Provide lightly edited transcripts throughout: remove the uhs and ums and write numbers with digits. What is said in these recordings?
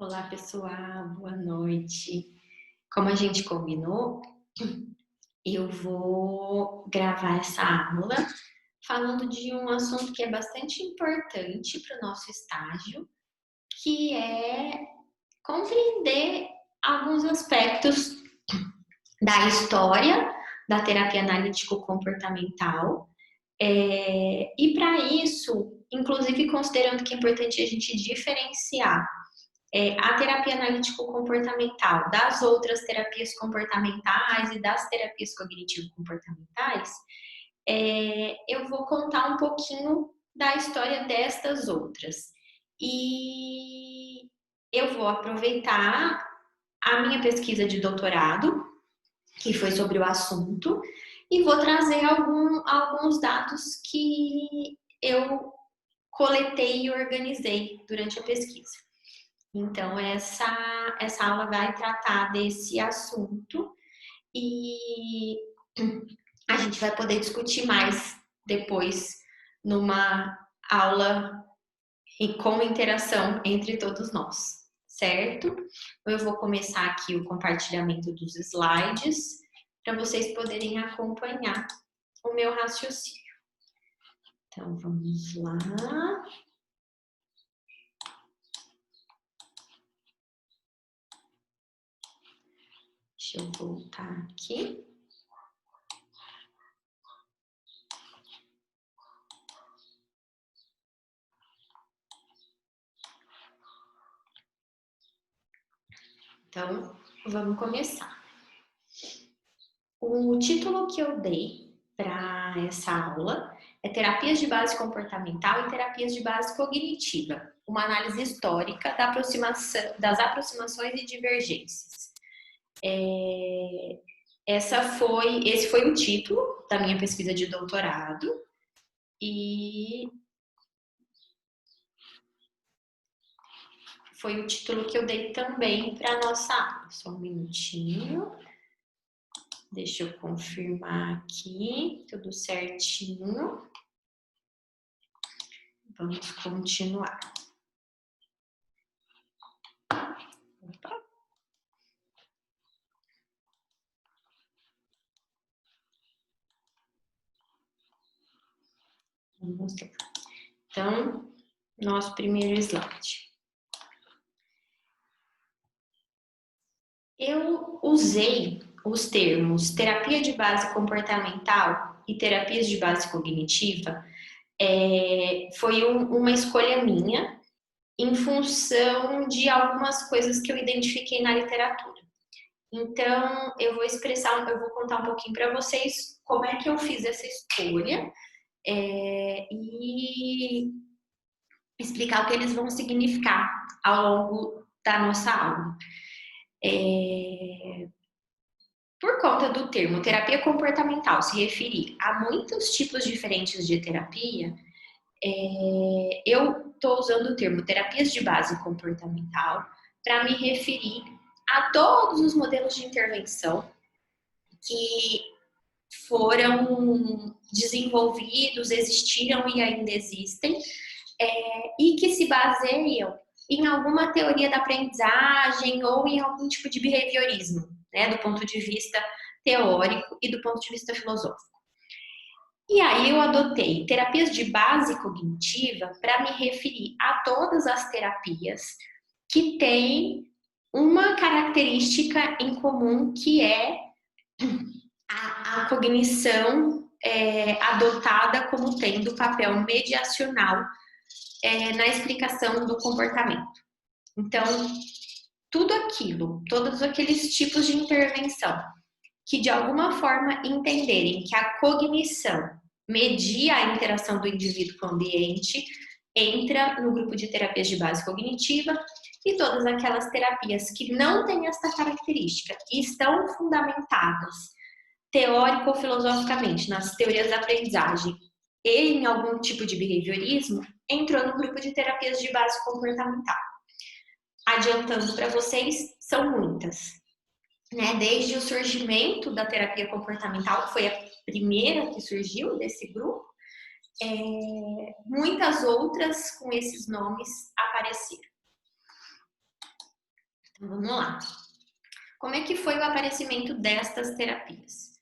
Olá, pessoal, boa noite. Como a gente combinou, eu vou gravar essa aula falando de um assunto que é bastante importante para o nosso estágio, que é compreender alguns aspectos da história da terapia analítico-comportamental. E para isso, inclusive considerando que é importante a gente diferenciar a terapia analítico-comportamental das outras terapias comportamentais e das terapias cognitivo-comportamentais, eu vou contar um pouquinho da história destas outras. E eu vou aproveitar a minha pesquisa de doutorado, que foi sobre o assunto, e vou trazer alguns dados que eu coletei e organizei durante a pesquisa. Então, essa aula vai tratar desse assunto e a gente vai poder discutir mais depois numa aula com interação entre todos nós, certo? Eu vou começar aqui o compartilhamento dos slides para vocês poderem acompanhar o meu raciocínio. Então, vamos lá. Deixa eu voltar aqui. Então, vamos começar. O título que eu dei para essa aula é Terapias de Base Comportamental e Terapias de Base Cognitiva, uma análise histórica das aproximações e divergências. Esse foi o título da minha pesquisa de doutorado e foi o título que eu dei também para a nossa aula. Só um minutinho. Deixa eu confirmar aqui, tudo certinho. Vamos continuar. Opa. Vamos lá. Então, nosso primeiro slide. Eu usei os termos terapia de base comportamental e terapias de base cognitiva. Foi uma escolha minha em função de algumas coisas que eu identifiquei na literatura. Então, eu vou contar um pouquinho para vocês como é que eu fiz essa escolha e explicar o que eles vão significar ao longo da nossa aula. Por conta do termo terapia comportamental se referir a muitos tipos diferentes de terapia, eu estou usando o termo terapias de base comportamental para me referir a todos os modelos de intervenção que foram desenvolvidos, existiram e ainda existem, e que se baseiam em alguma teoria da aprendizagem ou em algum tipo de behaviorismo, né, do ponto de vista teórico e do ponto de vista filosófico. E aí eu adotei terapias de base cognitiva para me referir a todas as terapias que têm uma característica em comum, que é a cognição adotada como tendo papel mediacional na explicação do comportamento. Então, todos aqueles tipos de intervenção que de alguma forma entenderem que a cognição media a interação do indivíduo com o ambiente, entra no grupo de terapias de base cognitiva, e todas aquelas terapias que não têm essa característica e estão fundamentadas teórico ou filosoficamente nas teorias da aprendizagem e em algum tipo de behaviorismo, entrou no grupo de terapias de base comportamental. Adiantando para vocês, são muitas. Né? Desde o surgimento da terapia comportamental, que foi a primeira que surgiu desse grupo, muitas outras com esses nomes apareceram. Então, vamos lá. Como é que foi o aparecimento destas terapias?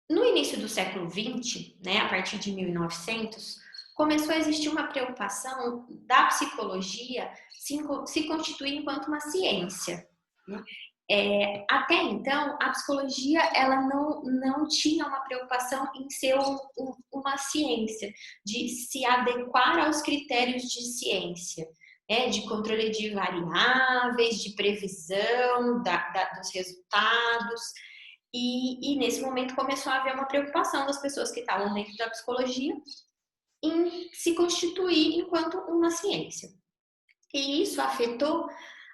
No início do século XX, né, a partir de 1900, começou a existir uma preocupação da psicologia se constituir enquanto uma ciência. Né? Até então, a psicologia ela não tinha uma preocupação em ser uma ciência, de se adequar aos critérios de ciência, de controle de variáveis, de previsão dos resultados. E nesse momento começou a haver uma preocupação das pessoas que estavam dentro da psicologia em se constituir enquanto uma ciência. E isso afetou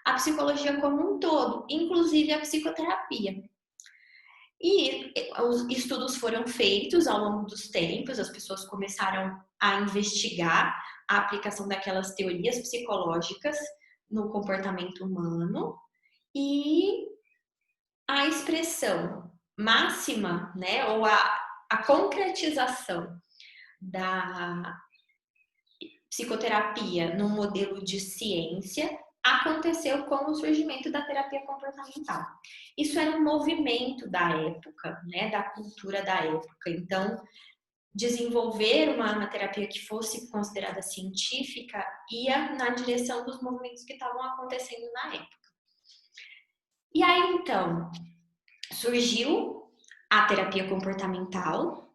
a psicologia como um todo, inclusive a psicoterapia. E os estudos foram feitos ao longo dos tempos, as pessoas começaram a investigar a aplicação daquelas teorias psicológicas no comportamento humano, e a expressão máxima, né, ou a concretização da psicoterapia no modelo de ciência aconteceu com o surgimento da terapia comportamental. Isso era um movimento da época, né, da cultura da época. Então, desenvolver uma terapia que fosse considerada científica ia na direção dos movimentos que estavam acontecendo na época. E aí, então, surgiu a terapia comportamental,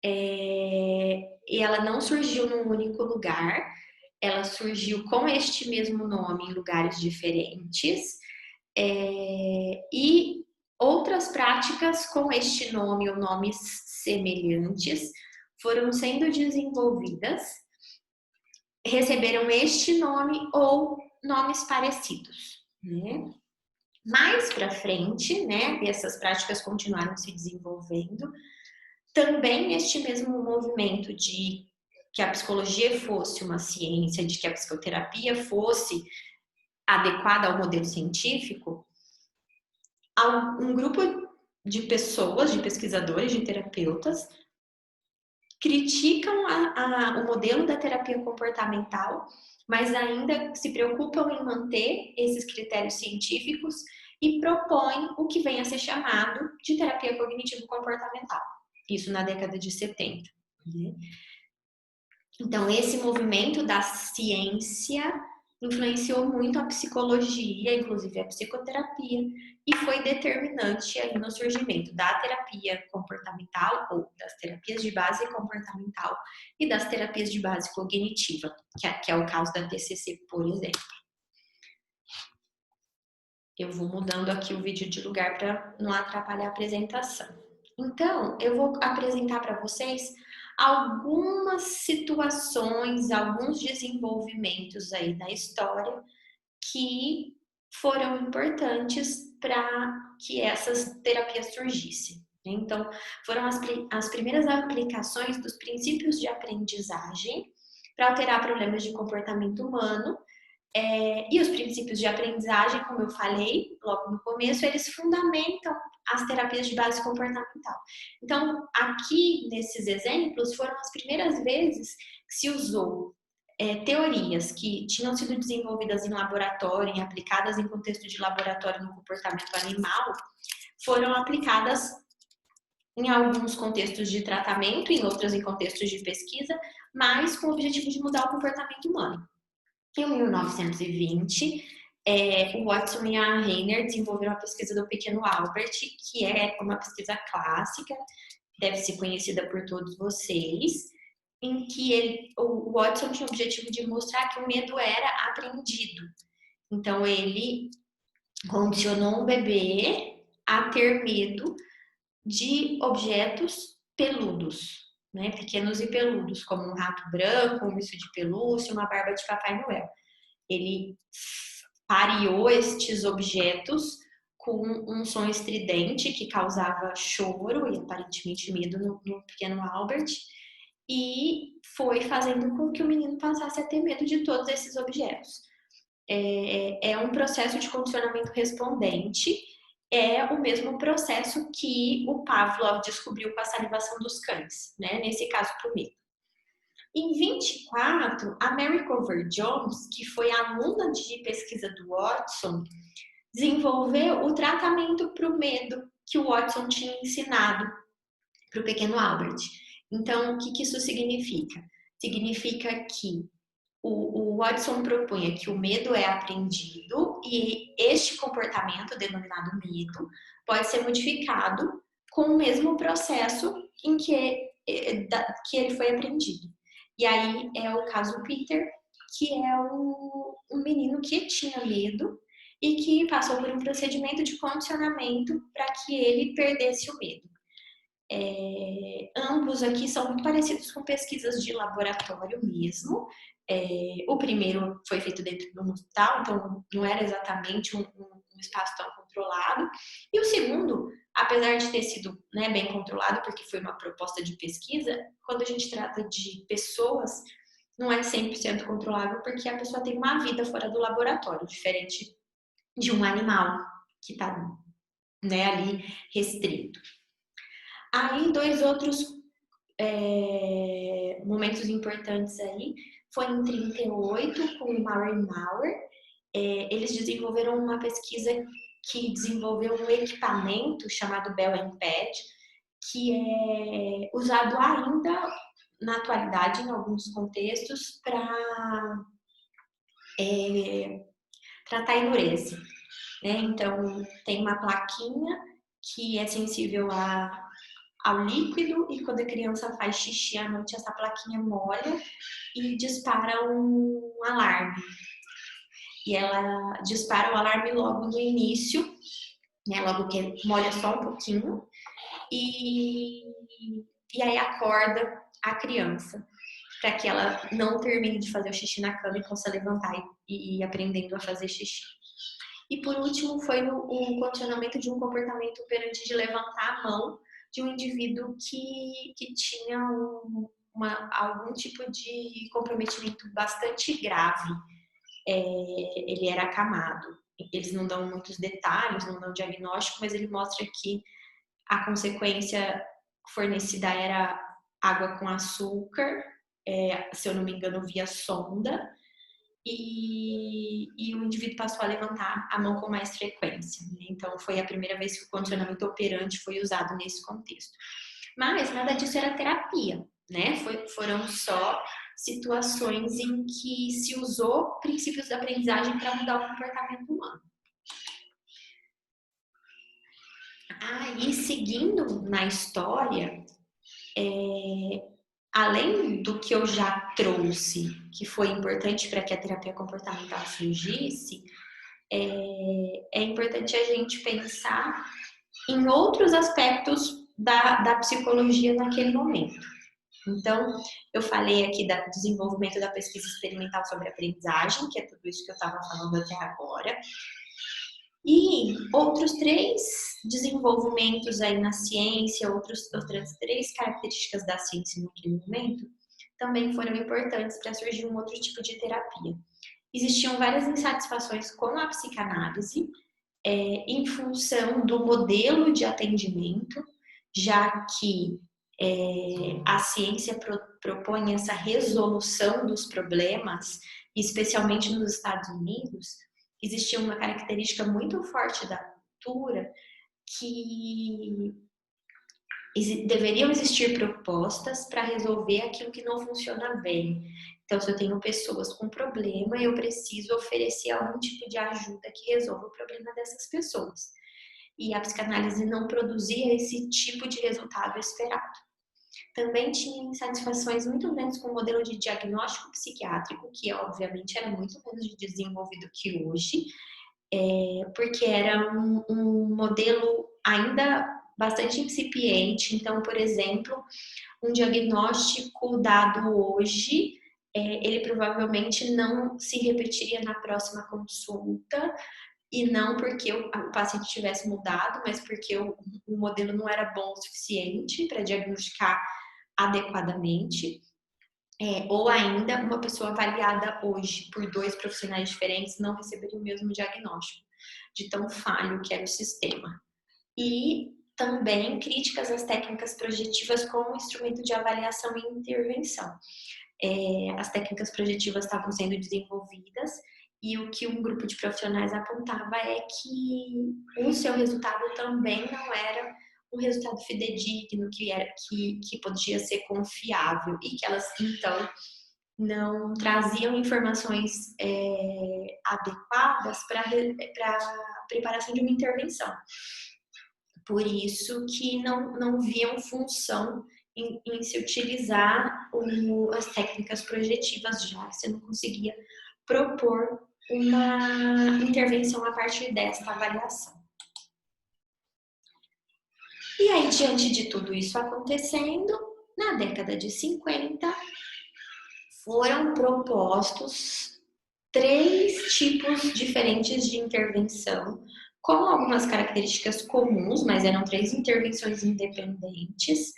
e ela não surgiu num único lugar, ela surgiu com este mesmo nome em lugares diferentes, e outras práticas com este nome ou nomes semelhantes foram sendo desenvolvidas, receberam este nome ou nomes parecidos, né? Mais para frente, né, essas práticas continuaram se desenvolvendo. Também este mesmo movimento de que a psicologia fosse uma ciência, de que a psicoterapia fosse adequada ao modelo científico, um grupo de pessoas, de pesquisadores, de terapeutas, criticam o modelo da terapia comportamental, mas ainda se preocupam em manter esses critérios científicos e propõem o que vem a ser chamado de terapia cognitivo-comportamental. Isso na década de 70. Então, esse movimento da ciência influenciou muito a psicologia, inclusive a psicoterapia, e foi determinante aí no surgimento da terapia comportamental, ou das terapias de base comportamental e das terapias de base cognitiva, que é o caso da TCC, por exemplo. Eu vou mudando aqui o vídeo de lugar para não atrapalhar a apresentação. Então, eu vou apresentar para vocês algumas situações, alguns desenvolvimentos aí da história que foram importantes para que essas terapias surgissem. Então, foram as primeiras aplicações dos princípios de aprendizagem para alterar problemas de comportamento humano. E os princípios de aprendizagem, como eu falei logo no começo, eles fundamentam as terapias de base comportamental. Então, aqui nesses exemplos, foram as primeiras vezes que se usou teorias que tinham sido desenvolvidas em laboratório e aplicadas em contexto de laboratório no comportamento animal, foram aplicadas em alguns contextos de tratamento, em outros em contextos de pesquisa, mas com o objetivo de mudar o comportamento humano. Em 1920, o Watson e a Reiner desenvolveram a pesquisa do pequeno Albert, que é uma pesquisa clássica, deve ser conhecida por todos vocês, em que o Watson tinha o objetivo de mostrar que o medo era aprendido. Então, ele condicionou um bebê a ter medo de objetos peludos, né? Pequenos e peludos, como um rato branco, um urso de pelúcia, uma barba de Papai Noel. Ele pareou estes objetos com um som estridente que causava choro e aparentemente medo no pequeno Albert, e foi fazendo com que o menino passasse a ter medo de todos esses objetos. É um processo de condicionamento respondente, é o mesmo processo que o Pavlov descobriu com a salivação dos cães, né? Nesse caso, para o medo. Em 24, a Mary Cover Jones, que foi aluna de pesquisa do Watson, desenvolveu o tratamento para o medo que o Watson tinha ensinado para o pequeno Albert. Então, o que isso significa? Significa que o Watson propunha que o medo é aprendido e este comportamento, denominado medo, pode ser modificado com o mesmo processo em que ele foi aprendido. E aí é o caso Peter, que é um menino que tinha medo e que passou por um procedimento de condicionamento para que ele perdesse o medo. Ambos aqui são muito parecidos com pesquisas de laboratório mesmo. O primeiro foi feito dentro de um hospital, então não era exatamente um espaço tão controlado. E o segundo, apesar de ter sido, né, bem controlado, porque foi uma proposta de pesquisa, quando a gente trata de pessoas, não é 100% controlável, porque a pessoa tem uma vida fora do laboratório, diferente de um animal que está, né, ali restrito. Aí, dois outros momentos importantes aí foi em 38 com o Maurer Maurer. Eles desenvolveram uma pesquisa que desenvolveu um equipamento chamado Bell Pad, que é usado ainda na atualidade em alguns contextos para tratar enurese, né? Então tem uma plaquinha que é sensível ao líquido e quando a criança faz xixi à noite, essa plaquinha molha e dispara um alarme. E ela dispara o alarme logo no início, né? Logo que molha só um pouquinho, e aí acorda a criança para que ela não termine de fazer o xixi na cama e possa levantar e ir aprendendo a fazer xixi. E por último foi o condicionamento de um comportamento operante de levantar a mão de um indivíduo que tinha algum tipo de comprometimento bastante grave. Ele era acamado. Eles não dão muitos detalhes, não dão diagnóstico, mas ele mostra que a consequência fornecida era água com açúcar, se eu não me engano, via sonda, e o indivíduo passou a levantar a mão com mais frequência. Então, foi a primeira vez que o condicionamento operante foi usado nesse contexto. Mas nada disso era terapia, né? Foram só situações em que se usou princípios da aprendizagem para mudar o comportamento humano. Aí, seguindo na história, além do que eu já trouxe, que foi importante para que a terapia comportamental surgisse, é importante a gente pensar em outros aspectos da psicologia naquele momento. Então, eu falei aqui do desenvolvimento da pesquisa experimental sobre aprendizagem, que é tudo isso que eu estava falando até agora. E outros 3 desenvolvimentos aí na ciência, outras 3 características da ciência naquele momento, também foram importantes para surgir um outro tipo de terapia. Existiam várias insatisfações com a psicanálise, em função do modelo de atendimento, já que a ciência propõe essa resolução dos problemas, especialmente nos Estados Unidos, existia uma característica muito forte da cultura que deveriam existir propostas para resolver aquilo que não funciona bem. Então, se eu tenho pessoas com problema, eu preciso oferecer algum tipo de ajuda que resolva o problema dessas pessoas. E a psicanálise não produzia esse tipo de resultado esperado. Também tinha insatisfações muito grandes com o modelo de diagnóstico psiquiátrico, que obviamente era muito menos desenvolvido que hoje, porque era um modelo ainda bastante incipiente. Então, por exemplo, um diagnóstico dado hoje, ele provavelmente não se repetiria na próxima consulta, e não porque o paciente tivesse mudado, mas porque o modelo não era bom o suficiente para diagnosticar adequadamente. Ou ainda, uma pessoa avaliada hoje por 2 profissionais diferentes não receberia o mesmo diagnóstico, de tão falho que era o sistema. E também críticas às técnicas projetivas como instrumento de avaliação e intervenção. as técnicas projetivas estavam sendo desenvolvidas e o que um grupo de profissionais apontava é que o seu resultado também não era um resultado fidedigno, que podia ser confiável e que elas, então, não traziam informações adequadas para a preparação de uma intervenção. Por isso que não viam função em se utilizar as técnicas projetivas, já que você não conseguia propor uma intervenção a partir desta avaliação. E aí, diante de tudo isso acontecendo, na década de 50, foram propostos 3 tipos diferentes de intervenção, com algumas características comuns, mas eram 3 intervenções independentes,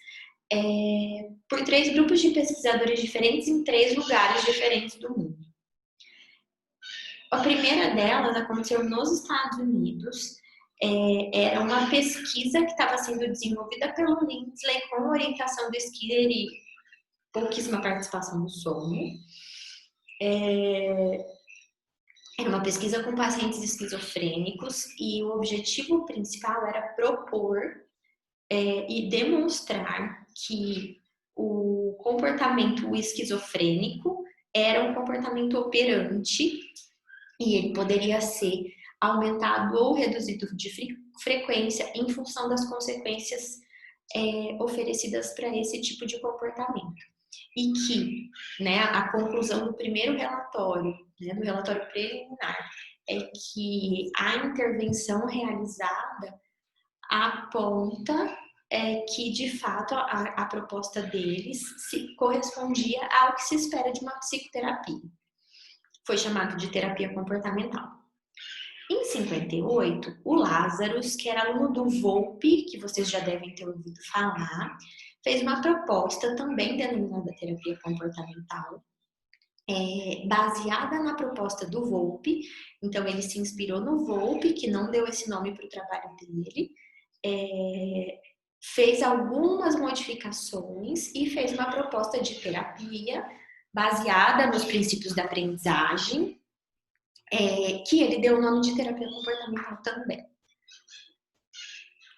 por 3 grupos de pesquisadores diferentes em 3 lugares diferentes do mundo. A primeira delas aconteceu nos Estados Unidos, era uma pesquisa que estava sendo desenvolvida pelo Lindsley com orientação do Skinner e pouquíssima participação do Sommo. Era uma pesquisa com pacientes esquizofrênicos e o objetivo principal era propor e demonstrar que o comportamento esquizofrênico era um comportamento operante e ele poderia ser aumentado ou reduzido de frequência em função das consequências oferecidas para esse tipo de comportamento. E que, né, a conclusão do primeiro relatório, né, do relatório preliminar, é que a intervenção realizada aponta que, de fato, a proposta deles se correspondia ao que se espera de uma psicoterapia. Foi chamado de terapia comportamental. Em 58, o Lazarus, que era aluno do Volpe, que vocês já devem ter ouvido falar, fez uma proposta também denominada terapia comportamental, baseada na proposta do Volpe. Então, ele se inspirou no Volpe, que não deu esse nome para o trabalho dele, fez algumas modificações e fez uma proposta de terapia baseada nos princípios da aprendizagem, que ele deu o nome de terapia comportamental também.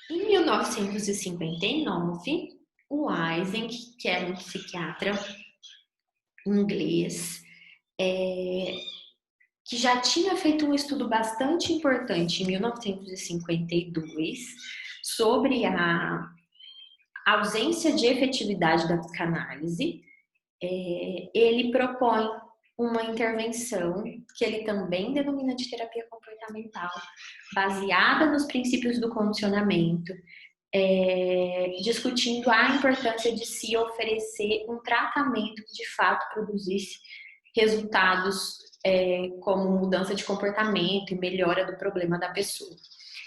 Em 1959, o Eysenck, que era um psiquiatra inglês, que já tinha feito um estudo bastante importante em 1952 sobre a ausência de efetividade da psicanálise, ele propõe uma intervenção que ele também denomina de terapia comportamental, baseada nos princípios do condicionamento, discutindo a importância de se oferecer um tratamento que de fato produzisse resultados como mudança de comportamento e melhora do problema da pessoa.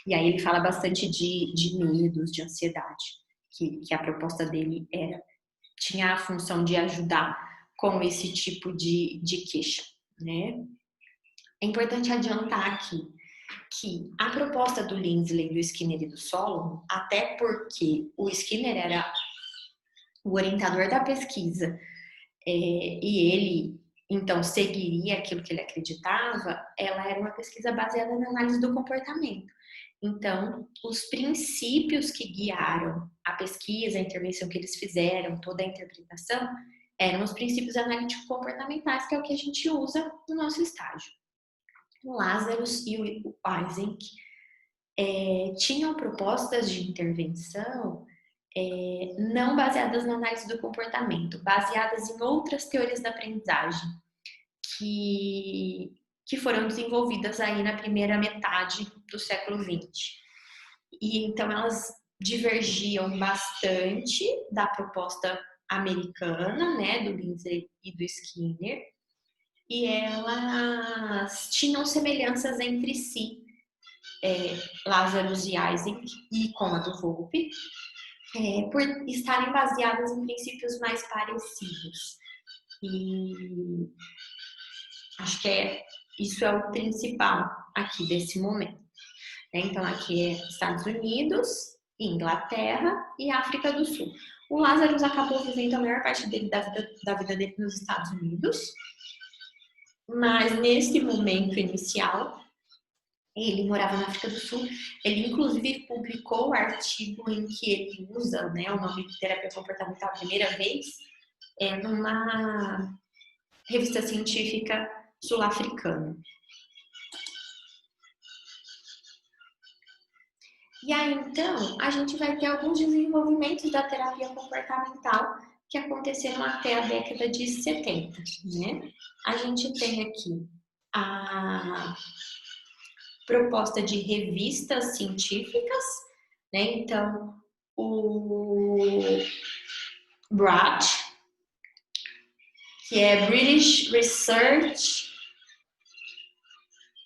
E aí ele fala bastante de medos, de ansiedade, que a proposta dele tinha a função de ajudar com esse tipo de queixa, né? É importante adiantar aqui que a proposta do Lindsley, do Skinner e do Solomon, até porque o Skinner era o orientador da pesquisa e ele, então, seguiria aquilo que ele acreditava, ela era uma pesquisa baseada na análise do comportamento. Então, os princípios que guiaram a pesquisa, a intervenção que eles fizeram, toda a interpretação, eram os princípios analítico-comportamentais, que é o que a gente usa no nosso estágio. O Lazarus e o Eysenck tinham propostas de intervenção não baseadas na análise do comportamento, baseadas em outras teorias da aprendizagem que foram desenvolvidas aí na primeira metade do século XX. E então elas divergiam bastante da proposta americana, né, do Lindsley e do Skinner, e elas tinham semelhanças entre si, Lazarus e Eysenck, e com a do Volpe, por estarem baseadas em princípios mais parecidos. E acho que isso é o principal aqui desse momento. Então, aqui é Estados Unidos, Inglaterra e África do Sul. O Lazarus acabou vivendo a maior parte da vida dele nos Estados Unidos, mas nesse momento inicial, ele morava na África do Sul. Ele, inclusive, publicou o artigo em que ele usa, né, o nome de terapia comportamental a primeira vez, numa revista científica sul-africana. E aí, então, a gente vai ter alguns desenvolvimentos da terapia comportamental que aconteceram até a década de 70, né? A gente tem aqui a proposta de revistas científicas, né? Então, o BRAT, que é British Research,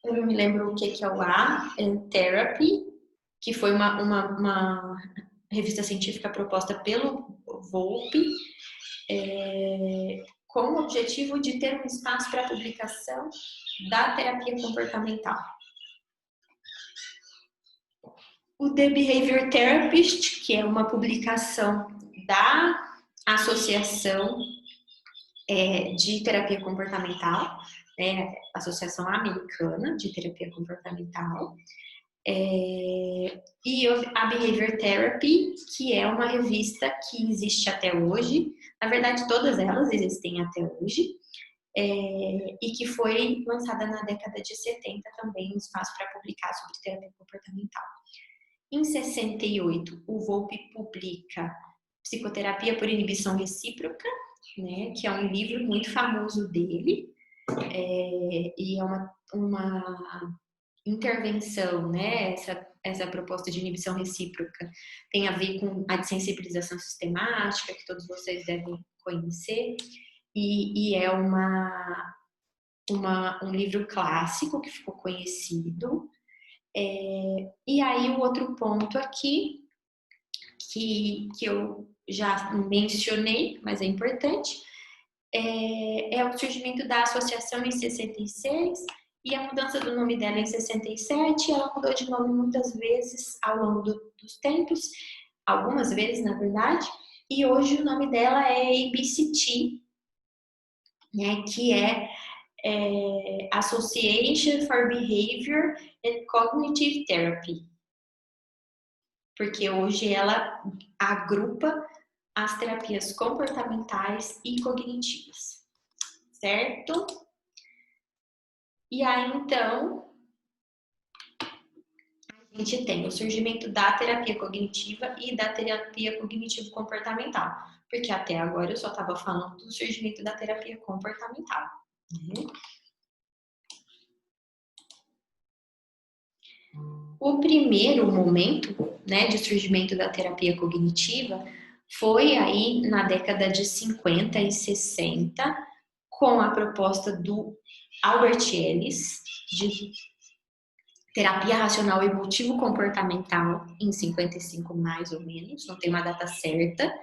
eu não me lembro o que é o A, and Therapy, que foi uma revista científica proposta pelo Volpe, com o objetivo de ter um espaço para publicação da terapia comportamental. O The Behavior Therapist, que é uma publicação da Associação de Terapia Comportamental, né, Associação Americana de Terapia Comportamental, e a Behavior Therapy, que é uma revista que existe até hoje, na verdade todas elas existem até hoje, e que foi lançada na década de 70 também, um espaço para publicar sobre terapia comportamental. Em 68, o Volpe publica Psicoterapia por Inibição Recíproca, né, que é um livro muito famoso dele, e é uma intervenção, né, essa proposta de inibição recíproca tem a ver com a desensibilização sistemática, que todos vocês devem conhecer, e é um livro clássico que ficou conhecido. E aí o outro ponto aqui, que eu já mencionei, mas é importante, é o surgimento da associação em 66 e a mudança do nome dela em 67. Ela mudou de nome muitas vezes ao longo dos tempos, algumas vezes, na verdade, e hoje o nome dela é ABCT, né, que é Association for Behavior and Cognitive Therapy, porque hoje ela agrupa as terapias comportamentais e cognitivas, certo? E aí, então, a gente tem o surgimento da terapia cognitiva e da terapia cognitivo-comportamental, porque até agora eu só estava falando do surgimento da terapia comportamental, né? O primeiro momento, né, de surgimento da terapia cognitiva foi aí na década de 50 e 60, com a proposta do Albert Ellis, de terapia racional emotivo comportamental, em 55 mais ou menos, não tem uma data certa,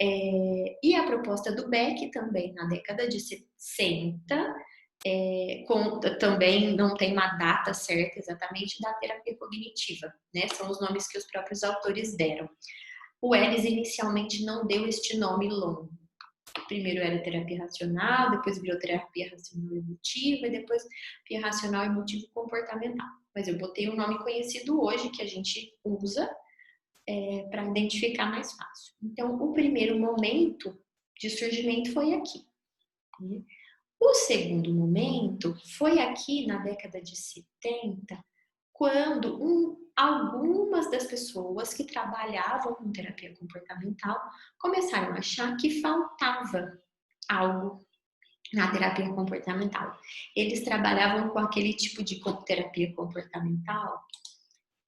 e a proposta do Beck também na década de 60, também não tem uma data certa exatamente, da terapia cognitiva, né? São os nomes que os próprios autores deram. O Ellis inicialmente não deu este nome longo. Primeiro era terapia racional, depois virou terapia racional emotiva e depois terapia racional emotivo comportamental. Mas eu botei um nome conhecido hoje que a gente usa para identificar mais fácil. Então, o primeiro momento de surgimento foi aqui, né? O segundo momento foi aqui na década de 70, quando algumas das pessoas que trabalhavam com terapia comportamental começaram a achar que faltava algo na terapia comportamental. Eles trabalhavam com aquele tipo de terapia comportamental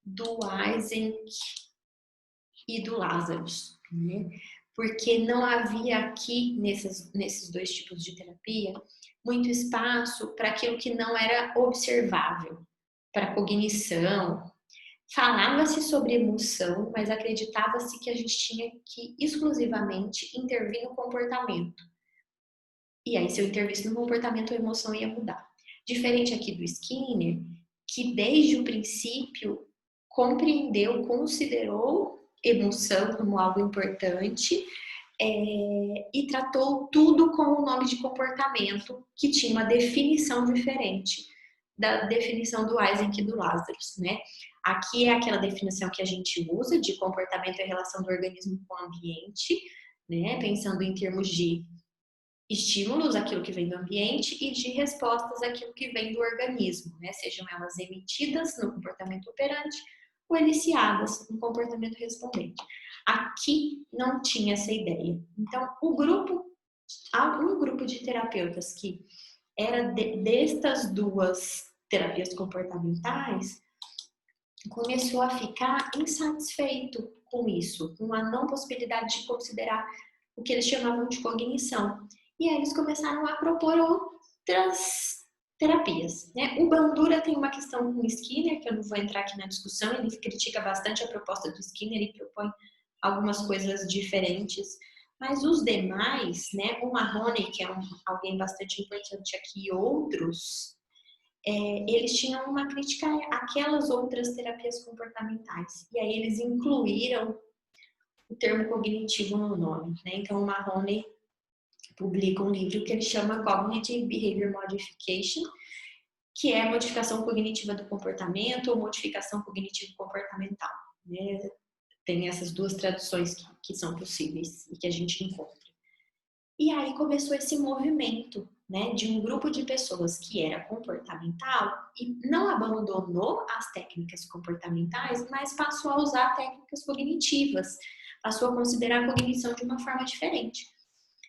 do Eysenck e do Lazarus, né? Porque não havia aqui, nesses dois tipos de terapia, muito espaço para aquilo que não era observável, para cognição. Falava-se sobre emoção, mas acreditava-se que a gente tinha que exclusivamente intervir no comportamento. E aí, se eu intervisse no comportamento, a emoção ia mudar. Diferente aqui do Skinner, que desde o princípio compreendeu, considerou emoção como algo importante, e tratou tudo com o nome de comportamento, que tinha uma definição diferente da definição do Eysenck e do Lazarus, né? Aqui é aquela definição que a gente usa de comportamento e relação do organismo com o ambiente, né? Pensando em termos de estímulos, aquilo que vem do ambiente, e de respostas, aquilo que vem do organismo, né? Sejam elas emitidas no comportamento operante ou eliciadas no comportamento respondente. Aqui não tinha essa ideia. Então, um grupo de terapeutas que era destas duas terapias comportamentais começou a ficar insatisfeito com isso, com a não possibilidade de considerar o que eles chamavam de cognição. E aí eles começaram a propor outras terapias, né? O Bandura tem uma questão com o Skinner, que eu não vou entrar aqui na discussão, ele critica bastante a proposta do Skinner e propõe algumas coisas diferentes, mas os demais, né, o Mahoney, que é alguém bastante importante aqui, e outros, eles tinham uma crítica àquelas outras terapias comportamentais, e aí eles incluíram o termo cognitivo no nome, né? Então o Mahoney publica um livro que ele chama Cognitive Behavior Modification, que é a modificação cognitiva do comportamento ou modificação cognitivo-comportamental, né? Tem essas duas traduções que são possíveis e que a gente encontra. E aí começou esse movimento, né, de um grupo de pessoas que era comportamental e não abandonou as técnicas comportamentais, mas passou a usar técnicas cognitivas, passou a considerar a cognição de uma forma diferente.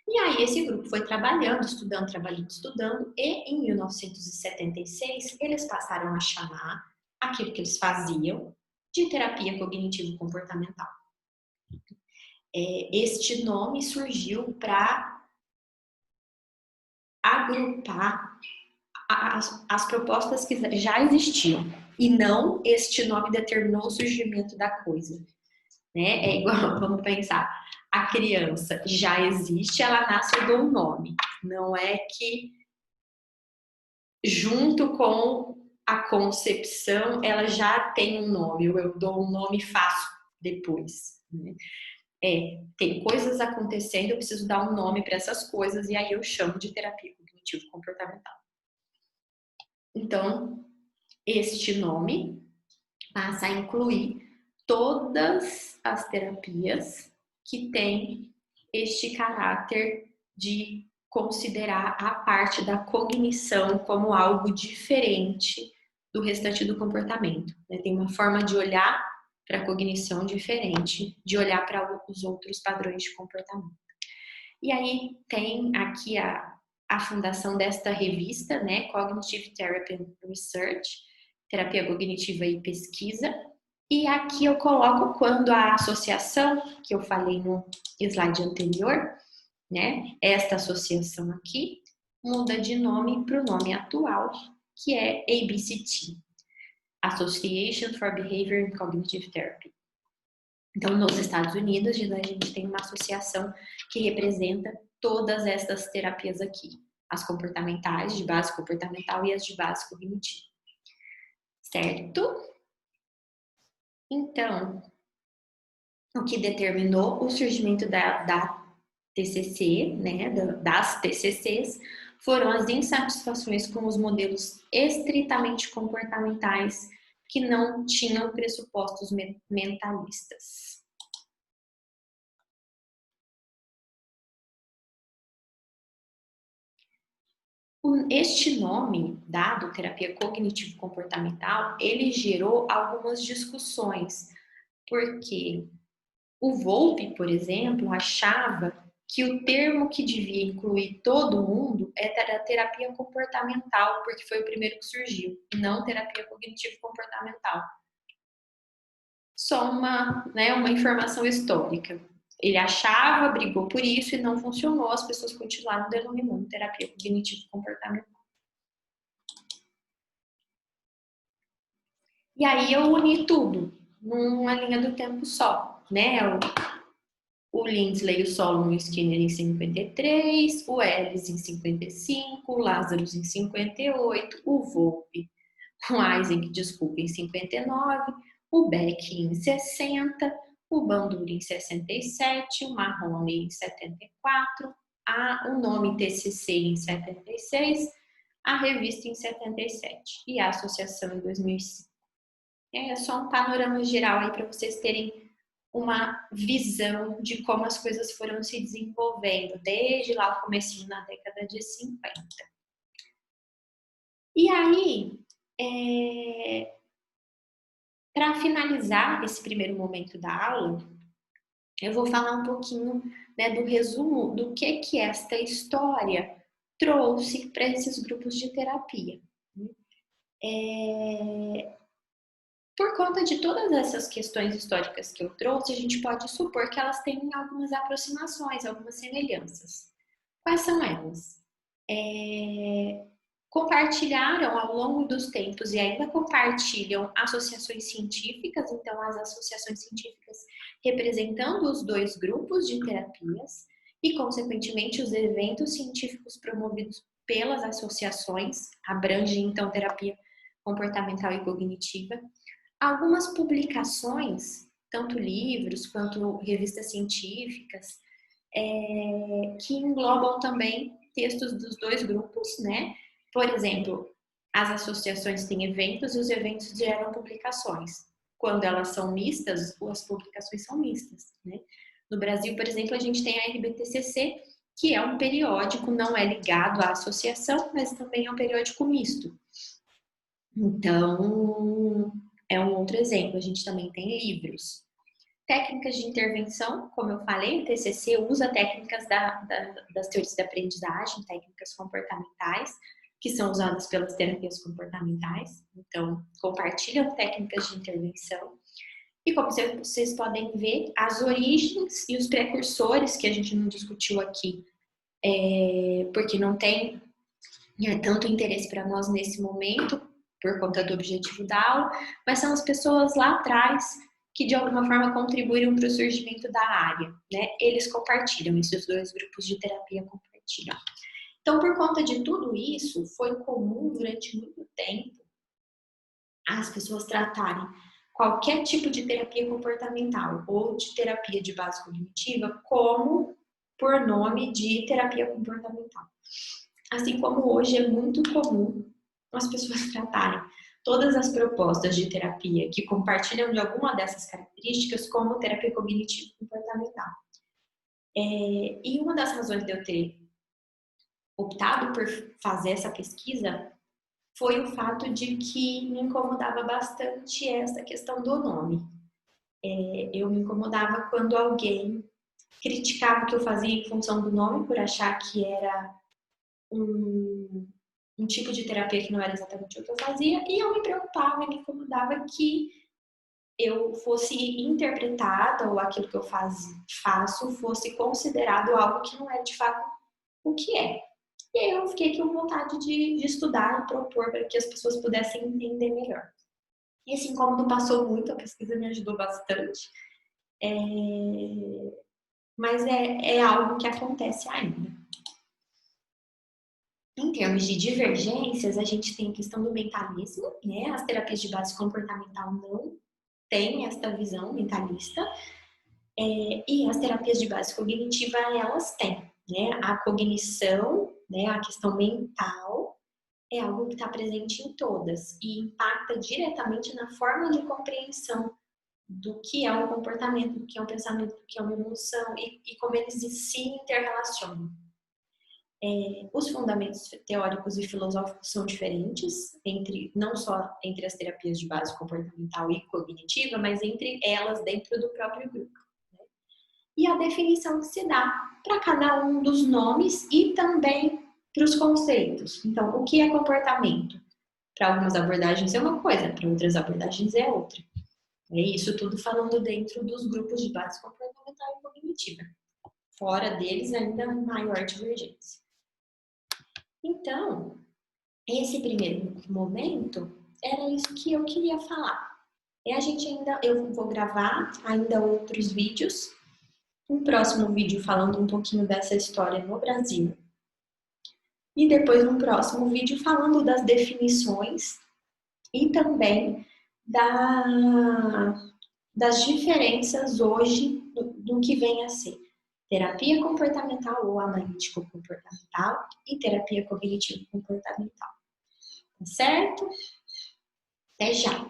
E aí esse grupo foi trabalhando, estudando, e em 1976 eles passaram a chamar aquilo que eles faziam de terapia cognitivo-comportamental. Este nome surgiu para agrupar as propostas que já existiam, e não este nome determinou o surgimento da coisa, né? É igual, vamos pensar, a criança já existe, ela nasce, eu dou um nome. Não é que junto com a concepção ela já tem um nome, eu dou um nome e faço depois, né? Tem coisas acontecendo, eu preciso dar um nome para essas coisas, e aí eu chamo de terapia cognitivo-comportamental. Então, este nome passa a incluir todas as terapias que têm este caráter de considerar a parte da cognição como algo diferente do restante do comportamento, né? Tem uma forma de olhar para a cognição diferente, de olhar para os outros padrões de comportamento. E aí tem aqui a fundação desta revista, né, Cognitive Therapy and Research, Terapia Cognitiva e Pesquisa. E aqui eu coloco quando a associação, que eu falei no slide anterior, né, esta associação aqui, muda de nome para o nome atual, que é ABCT, Association for Behavior and Cognitive Therapy. Então, nos Estados Unidos, a gente tem uma associação que representa todas essas terapias aqui, as comportamentais, de base comportamental, e as de base cognitiva. Certo? Então, o que determinou o surgimento da TCC, né, das TCCs, foram as insatisfações com os modelos estritamente comportamentais que não tinham pressupostos mentalistas. Este nome, dado terapia cognitivo-comportamental, ele gerou algumas discussões, porque o Volpe, por exemplo, achava que o termo que devia incluir todo mundo era a terapia comportamental, porque foi o primeiro que surgiu, e não terapia cognitivo-comportamental. Só uma informação histórica. Ele achava, brigou por isso e não funcionou, as pessoas continuaram denominando terapia cognitivo-comportamental. E aí eu uni tudo numa linha do tempo só, né? O Lindsley, o Solomon e o Skinner em 53, o Ellis em 55, o Lazarus em 58, o Volpe, o Eysenck, desculpa, em 59, o Beck em 60, o Bandura em 67, o Marrone em 74, o nome TCC em 76, a revista em 77 e a associação em 2005. É só um panorama geral aí para vocês terem uma visão de como as coisas foram se desenvolvendo desde lá o comecinho na década de 50. E aí, para finalizar esse primeiro momento da aula, eu vou falar um pouquinho, né, do resumo do que esta história trouxe para esses grupos de terapia. Por conta de todas essas questões históricas que eu trouxe, a gente pode supor que elas têm algumas aproximações, algumas semelhanças. Quais são elas? Compartilharam ao longo dos tempos e ainda compartilham associações científicas, então as associações científicas representando os dois grupos de terapias e, consequentemente, os eventos científicos promovidos pelas associações, abrangem então terapia comportamental e cognitiva. Algumas publicações, tanto livros quanto revistas científicas, que englobam também textos dos dois grupos, né? Por exemplo, as associações têm eventos e os eventos geram publicações. Quando elas são mistas, as publicações são mistas, né? No Brasil, por exemplo, a gente tem a RBTCC, que é um periódico, não é ligado à associação, mas também é um periódico misto. Então, é um outro exemplo. A gente também tem livros. Técnicas de intervenção, como eu falei, o TCC usa técnicas das teorias da aprendizagem, técnicas comportamentais, que são usadas pelas terapias comportamentais. Então, compartilham técnicas de intervenção. E como vocês podem ver, as origens e os precursores, que a gente não discutiu aqui, porque não tem tanto interesse para nós nesse momento, por conta do objetivo da aula, mas são as pessoas lá atrás que de alguma forma contribuíram para o surgimento da área, né? Eles compartilham, esses dois grupos de terapia compartilham. Então, por conta de tudo isso, foi comum durante muito tempo as pessoas tratarem qualquer tipo de terapia comportamental ou de terapia de base cognitiva como por nome de terapia comportamental. Assim como hoje é muito comum as pessoas tratarem todas as propostas de terapia que compartilham de alguma dessas características como terapia cognitivo comportamental. E uma das razões de eu ter optado por fazer essa pesquisa foi o fato de que me incomodava bastante essa questão do nome. Eu me incomodava quando alguém criticava o que eu fazia em função do nome, por achar que era um tipo de terapia que não era exatamente o que eu fazia, e eu me preocupava e me incomodava que eu fosse interpretada ou aquilo que eu faço fosse considerado algo que não é de fato o que é. E aí eu fiquei com vontade de estudar e propor para que as pessoas pudessem entender melhor. E esse incômodo passou muito, a pesquisa me ajudou bastante, mas é algo que acontece ainda. Em termos de divergências, a gente tem a questão do mentalismo, né? As terapias de base comportamental não têm esta visão mentalista, e as terapias de base cognitiva, elas têm, né? A cognição, né? A questão mental é algo que está presente em todas e impacta diretamente na forma de compreensão do que é um comportamento, do que é um pensamento, do que é uma emoção e como eles se interrelacionam. Os fundamentos teóricos e filosóficos são diferentes, não só entre as terapias de base comportamental e cognitiva, mas entre elas dentro do próprio grupo. Né? E a definição que se dá para cada um dos nomes e também para os conceitos. Então, o que é comportamento? Para algumas abordagens é uma coisa, para outras abordagens é outra. É isso tudo falando dentro dos grupos de base comportamental e cognitiva. Fora deles, ainda maior divergência. Então, esse primeiro momento era isso que eu queria falar. Eu vou gravar ainda outros vídeos. Um próximo vídeo falando um pouquinho dessa história no Brasil. E depois um próximo vídeo falando das definições e também das diferenças hoje do que vem a ser terapia comportamental ou analítico-comportamental e terapia cognitivo-comportamental. Tá certo? Até já!